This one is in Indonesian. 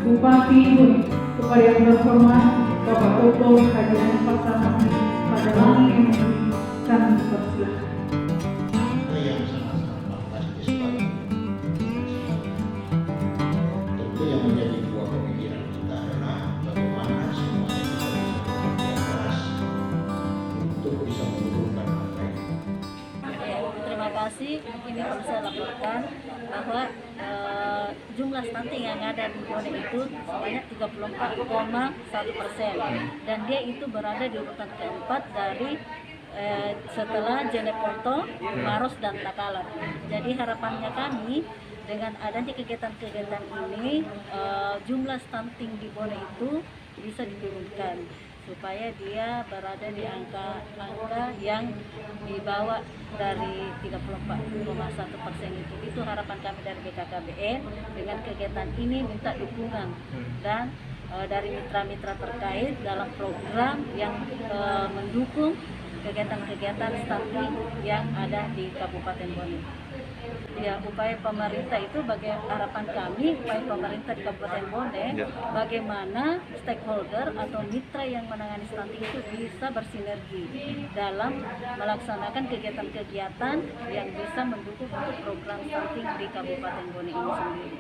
Bupati Bone, kepada yang terhormat Bapak Dr. Haji Pasangan Padalang yang kami persilakan. Yang sangat-sangat fantastis sekali. Tentu yang menjadi buah pemikiran kita adalah bagaimana semuanya kita bisa bekerja keras untuk bisa menurunkan angka ini. Terima kasih. Ini perlu saya laporkan bahwa jumlah stunting yang ada di Bone itu sebanyak 34,1%, dan dia itu berada di urutan keempat dari setelah Jeneponto, Maros, dan Takalar. Jadi harapannya kami dengan adanya kegiatan-kegiatan ini, jumlah stunting di Bone itu bisa diturunkan supaya dia berada di angka yang di bawah dari 34,1% itu. Itu harapan kami dari BKKBN. Dengan kegiatan ini minta dukungan dan dari mitra-mitra terkait dalam program yang mendukung kegiatan-kegiatan stunting yang ada di Kabupaten Bone. Ya, upaya pemerintah itu harapan kami, upaya pemerintah di Kabupaten Bone, bagaimana stakeholder atau mitra yang menangani stunting itu bisa bersinergi dalam melaksanakan kegiatan-kegiatan yang bisa mendukung untuk program stunting di Kabupaten Bone ini sendiri.